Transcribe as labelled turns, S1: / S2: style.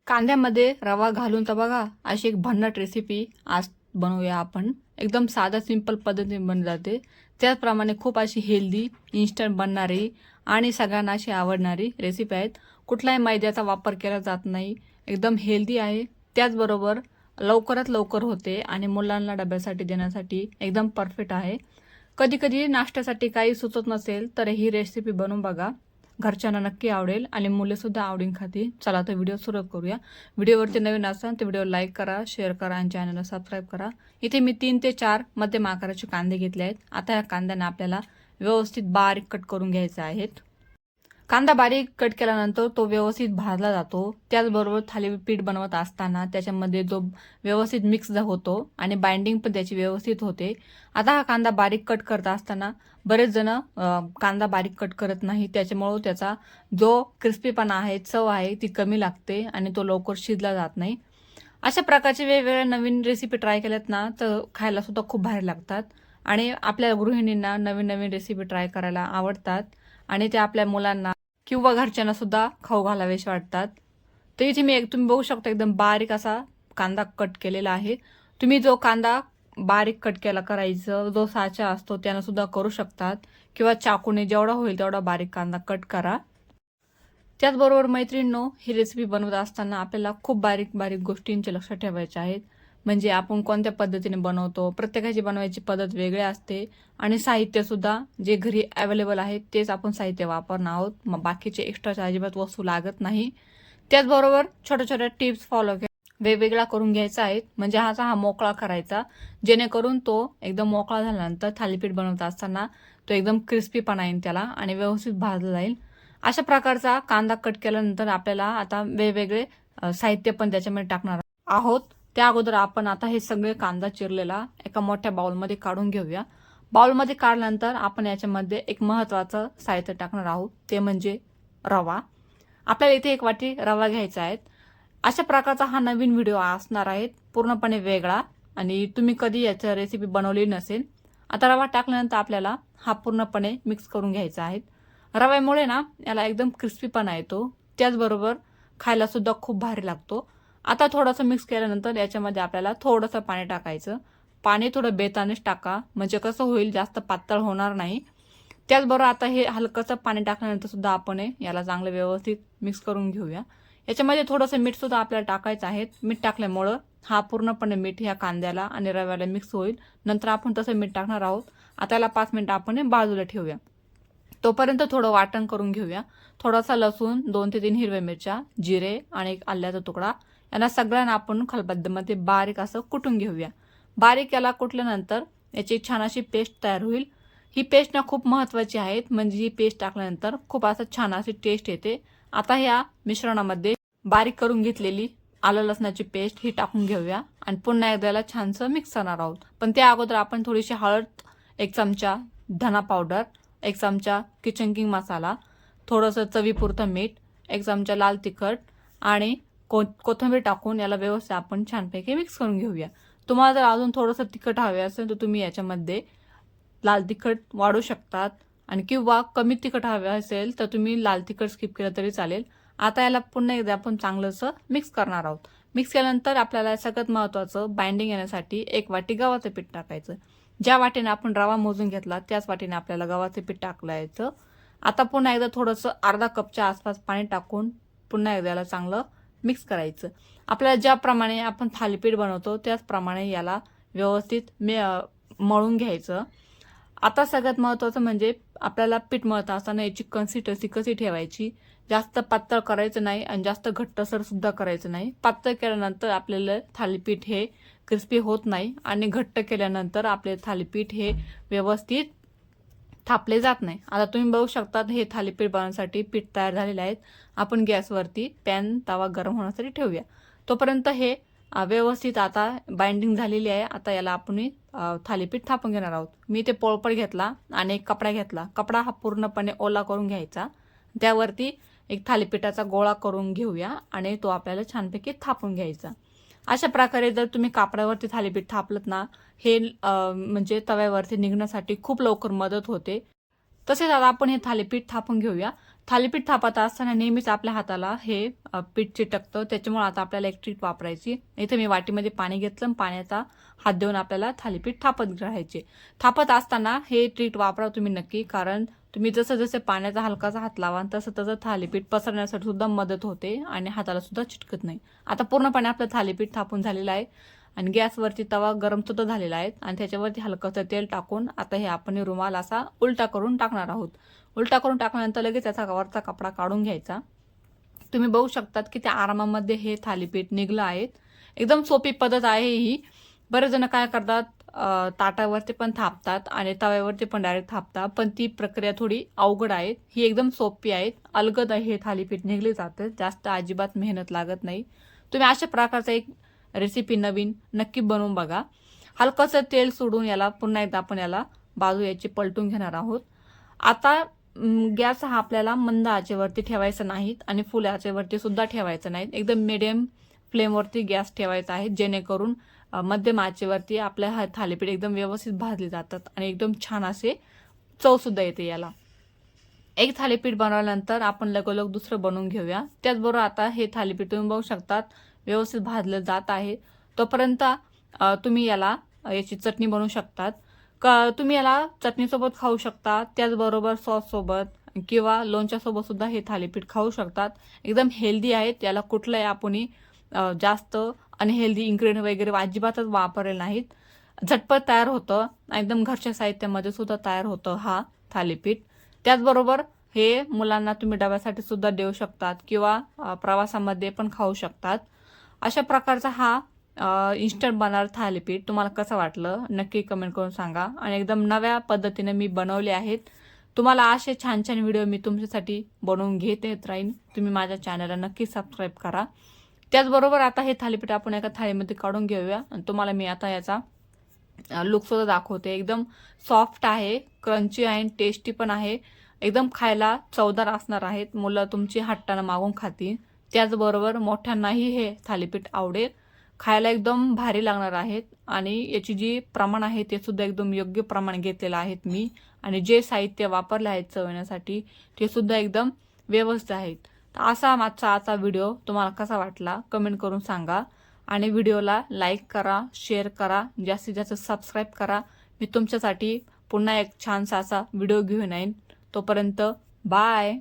S1: कांद्यामध्ये रवा घालून तर बघा अशी एक भन्नाट रेसिपी आज बनवूया आपण. एकदम साधा सिंपल पद्धतीने बन जाते. त्याचप्रमाणे खूप अशी हेल्दी इन्स्टंट बनणारी आणि सगळ्यांना अशी आवडणारी रेसिपी आहेत. कुठलाही मैद्याचा वापर केला जात नाही. एकदम हेल्दी आहे. त्याचबरोबर लवकरात लवकर होते आणि मुलांना डब्यासाठी देण्यासाठी एकदम परफेक्ट आहे. कधी कधी नाश्त्यासाठी काही सुचत नसेल तर ही रेसिपी बनवून बघा. घरच्यांना नक्की आवडेल आणि मुलेसुद्धा आवडीन खातील. चला तर व्हिडिओ सुरू करूया. व्हिडिओवरती नवीन असाल तर व्हिडिओ लाईक करा, शेअर करा आणि चॅनलला सबस्क्राईब करा. इथे मी 3 ते 4 मध्यम आकाराचे कांदे घेतले आहेत. आता या कांद्यांना आपल्याला व्यवस्थित बारीक कट करून घ्यायचे आहेत. कांदा बारीक कट केल्यानंतर तो व्यवस्थित भाजला जातो. त्याचबरोबर थालीपीठ बनवत असताना त्याच्यामध्ये जो व्यवस्थित मिक्स होतो आणि बाइंडिंग पण त्याची व्यवस्थित होते. आता हा कांदा बारीक कट करत असताना बरेच जण कांदा बारीक कट करत नाही. त्याच्यामुळे त्याचा जो क्रिस्पीपणा आहे, चव आहे ती कमी लागते आणि तो लवकर शिजला जात नाही. अशा प्रकारचे वेगवेगळ्या नवीन रेसिपी ट्राय केल्यात ना तर खायला सुद्धा खूप भारी लागतात आणि आपल्या गृहिणींना नवीन नवीन रेसिपी ट्राय करायला आवडतात आणि ते आपल्या मुलांना किंवा घरच्यांना सुद्धा खाऊ घालावेसे वाटतात. तर इथे तुम्ही बघू शकता एकदम बारीक असा कांदा कट केलेला आहे. तुम्ही जो कांदा बारीक कट केला करायचं जो साचा असतो त्यानं सुद्धा करू शकतात किंवा चाकूने जेवढा होईल तेवढा बारीक कांदा कट करा. त्याचबरोबर मैत्रिणींनो, ही रेसिपी बनवत असताना आपल्याला खूप बारीक बारीक गोष्टींचे लक्ष ठेवायचे आहेत. म्हणजे आपण कोणत्या पद्धतीने बनवतो, प्रत्येकाची बनवायची पद्धत वेगळी असते आणि साहित्यसुद्धा जे घरी अवेलेबल आहे तेच आपण साहित्य वापरणार आहोत. मग बाकीचे एक्स्ट्राच्या अजिबात वस्तू लागत नाही. त्याचबरोबर छोट्या छोट्या टिप्स फॉलो वेगवेगळा करून घ्यायचा आहे. म्हणजे हा मोकळा करायचा, जेणेकरून तो एकदम मोकळा झाल्यानंतर थालीपीठ बनवत असताना तो एकदम क्रिस्पीपणा येईल त्याला आणि व्यवस्थित भाजला जाईल. अशा प्रकारचा कांदा कट केल्यानंतर आपल्याला आता वेगवेगळे साहित्य पण त्याच्यामध्ये टाकणार आहोत. त्या अगोदर आपण आता हे सगळे कांदा चिरलेला एका मोठ्या बाउलमध्ये काढून घेऊया. बाउलमध्ये काढल्यानंतर आपण याच्यामध्ये एक महत्त्वाचं साहित्य टाकणार आहोत, ते म्हणजे रवा. आपल्याला इथे 1 वाटी रवा घ्यायचा आहे. अशा प्रकारचा हा नवीन व्हिडिओ असणार आहे, पूर्णपणे वेगळा आणि तुम्ही कधी याची रेसिपी बनवली नसेल. आता रवा टाकल्यानंतर आपल्याला हा पूर्णपणे मिक्स करून घ्यायचा आहे. रव्यामुळे ना याला एकदम क्रिस्पीपणा येतो. त्याचबरोबर खायला सुद्धा खूप भारी लागतो. आता थोडंसं मिक्स केल्यानंतर याच्यामध्ये आपल्याला थोडंसं पाणी टाकायचं. पाणी थोडं बेतानेच टाका, म्हणजे कसं होईल जास्त पातळ होणार नाही. त्याचबरोबर आता हे हलकंसं पाणी टाकल्यानंतर सुद्धा आपण याला चांगलं व्यवस्थित मिक्स करून घेऊया. याच्यामध्ये थोडंसं मीठ सुद्धा आपल्याला टाकायचं आहे. मीठ टाकल्यामुळं हा पूर्णपणे मीठ ह्या कांद्याला आणि रव्याला मिक्स होईल. नंतर आपण तसं मीठ टाकणार आहोत. आता याला 5 मिनिटं आपण बाजूला ठेवूया. तोपर्यंत थोडं वाटण करून घेऊया. थोडासा लसूण, 2 ते 3 हिरव्या मिरच्या, जिरे आणि एक आल्याचा तुकडा यांना सगळ्यांना आपण खलबत्त्यामध्ये बारीक असं कुटून घेऊया. बारीक याला कुटल्यानंतर याची छान अशी पेस्ट तयार होईल. ही पेस्ट ना खूप महत्त्वाची आहे, म्हणजे ही पेस्ट टाकल्यानंतर खूप असं छान अशी टेस्ट येते. आता ह्या मिश्रणामध्ये बारीक करून घेतलेली आलं लसणाची पेस्ट ही टाकून घेऊया आणि पुन्हा एकदा याला छानसं मिक्स करणार आहोत. पण त्या अगोदर आपण थोडीशी हळद, 1 चमचा धना पावडर, 1 चमचा किचन किंग मसाला, थोडंसं चवीपुरतं मीठ, 1 चमचा लाल तिखट आणि कोथिंबीर टाकून याला व्यवस्थित आपण छानपैकी मिक्स करून घेऊया. तुम्हाला जर अजून थोडंसं तिखट हवे असेल तर तुम्ही याच्यामध्ये लाल तिखट वाढू शकतात आणि किंवा कमी तिखट हवे असेल तर तुम्ही लाल तिखट स्किप केलं तरी चालेल. आता याला पुन्हा एकदा आपण चांगलंसं मिक्स करणार आहोत. मिक्स केल्यानंतर आपल्याला सगळ्यात महत्त्वाचं बाइंडिंग येण्यासाठी 1 वाटी गव्हाचं पीठ टाकायचं. ज्या वाटीने आपण रवा मोजून घेतला त्याच वाटीने आपल्याला गव्हाचं पीठ टाकायचं. आता पुन्हा एकदा थोडंसं अर्धा कपच्या आसपास पाणी टाकून पुन्हा एकदा याला चांगलं मिक्स करायचं. आपल्याला ज्याप्रमाणे आपण थालीपीठ बनवतो त्याचप्रमाणे याला व्यवस्थित मळून घ्यायचं. आता सगळ्यात महत्त्वाचं म्हणजे आपल्याला पीठ मळत असताना याची कन्सिस्टन्सी कशी ठेवायची. जास्त पातळ करायचं नाही आणि जास्त घट्टसर सुद्धा करायचं नाही. पातळ केल्यानंतर आपल्याला थालीपीठ हे क्रिस्पी होत नाही आणि घट्ट केल्यानंतर आपले थालीपीठ हे व्यवस्थित थापले जात नाही. आता तुम्ही बघू शकता हे थालीपीठ बनवण्यासाठी पीठ तयार झालेले आहेत. आपण गॅसवरती पॅन तवा गरम होण्यासाठी ठेवूया. तोपर्यंत हे व्यवस्थित आता बाइंडिंग झालेली आहे. आता याला आपण थालीपीठ थापून घेणार आहोत. मी ते पोळपट घेतला आणि एक कपडा घेतला. कपडा हा पूर्णपणे ओला करून घ्यायचा. त्यावरती एक थालीपीठाचा गोळा करून घेऊया आणि तो आपल्याला छानपैकी थापून घ्यायचा. अशा प्रकारे जर तुम्ही कापडावरती थालीपीठ थापलत ना हे म्हणजे तव्यावरती निघण्यासाठी खूप लवकर मदत होते. तसेच आता आपण हे थालीपीठ थापून घेऊया. थालीपीठ थापत असताना नेहमीच आपल्या हाताला हे पीठ चिटकतं, त्याच्यामुळे आता आपल्याला एक ट्रीट वापरायची. इथे मी वाटीमध्ये पाणी घेतलं, पाण्याचा हात देऊन आपल्याला थालीपीठ थापत राहायचे. थापत असताना हे ट्रीट वापरा तुम्ही नक्की, कारण तुम्ही जसं जसं पाण्याचा हलकासा हात लावा तसं तसं थालीपीठ पसरण्यासाठी सुद्धा मदत होते आणि हाताला सुद्धा चिटकत नाही. आता पूर्णपणे आपलं थालीपीठ थापून झालेलं आहे आणि गॅसवरती तवा गरम सुद्धा झालेला आहे आणि त्याच्यावरती हलकंसं तेल टाकून आता हे आपण रुमाल असा उलटा करून टाकणार आहोत. उलटा करून टाकल्यानंतर लगेच त्याचा वरचा कपडा काढून घ्यायचा. तुम्ही बघू शकतात की त्या आरामामध्ये हे थालीपीठ निघलं आहे. एकदम सोपी पद्धत आहे ही. बरेच जण काय करतात, ताटावरती पण थापतात आणि तव्यावरती पण डायरेक्ट थापतात, पण ती प्रक्रिया थोडी अवघड आहे. ही एकदम सोपी आहे. अलगद हे थालीपीठ निघले जातं, जास्त अजिबात मेहनत लागत नाही. तुम्ही अशा प्रकारचा एक रेसिपी नवीन नक्की बनवून बघा. हलकंसं तेल सोडून याला पुन्हा एकदा आपण याला बाजू याची पलटून घेणार आहोत. आता गॅस हा आपल्याला मंद आचेवरती ठेवायचा नाहीत आणि फुल आचेवरती सुद्धा ठेवायचं नाहीत. एकदम मिडियम फ्लेमवरती गॅस ठेवायचा आहे, जेणेकरून मध्यम आचेवरती आपल्या हा थालीपीठ एकदम व्यवस्थित भाजले जातात आणि एकदम छान असे चव सुद्धा येते याला. एक थालीपीठ बनवल्यानंतर आपण लगोलग दुसरं बनवून घेऊया. त्याचबरोबर आता हे थालीपीठ तुम्ही बघू शकतात व्यवस्थित भाजलं जात आहे. तोपर्यंत तुम्ही याला याची चटणी बनवू शकतात. तुम्ही याला चटणीसोबत खाऊ शकता, त्याचबरोबर सॉससोबत किंवा लोणच्यासोबत सुद्धा हे थालीपीठ खाऊ शकतात. एकदम हेल्दी आहेत. याला कुठलंही आपण जास्त अनहेल्दी इन्ग्रेडियंट वगैरे अजिबातच वापरले नाहीत. झटपट तयार होतं, एकदम घरच्या साहित्यामध्ये सुद्धा तयार होतं हा थालीपीठ. त्याचबरोबर हे मुलांना तुम्ही डब्यासाठी सुद्धा देऊ शकतात किंवा प्रवासामध्ये पण खाऊ शकतात. अशा प्रकारचा हा इन्स्टंट बनणार थालीपीठ तुम्हाला कसं वाटलं नक्की कमेंट करून सांगा. आणि एकदम नव्या पद्धतीने मी बनवले आहेत. तुम्हाला असे छान छान व्हिडिओ मी तुमच्यासाठी बनवून घेत येत राहीन. तुम्ही माझ्या चॅनलला नक्की सबस्क्राईब करा. त्याचबरोबर आता हे थालीपीठ आपण एका थाळीमध्ये काढून घेऊया आणि तुम्हाला मी आता याचा लुकसुद्धा दाखवते. एकदम सॉफ्ट आहे, क्रंची आहे, टेस्टी पण आहे. एकदम खायला चवदार असणार आहेत. मुलं तुमची हट्टानं मागून खातील. त्याचबरोबर मोठ्यांनाही हे थालीपीठ आवडेल. खायला एकदम भारी लागणार आहेत आणि याची जी प्रमाण आहे ते सुद्धा एकदम योग्य प्रमाण घेतलेलं आहेत मी. आणि जे साहित्य वापरले आहेत चवण्यासाठी ते सुद्धा एकदम व्यवस्थित आहेत. तर असा माझा आजचा व्हिडिओ तुम्हाला कसा वाटला कमेंट करून सांगा. आणि व्हिडिओला लाईक करा, शेअर करा, जास्तीत जास्त सबस्क्राईब करा. मी तुमच्यासाठी पुन्हा एक छानसा असा व्हिडिओ घेऊन येईन. तोपर्यंत बाय.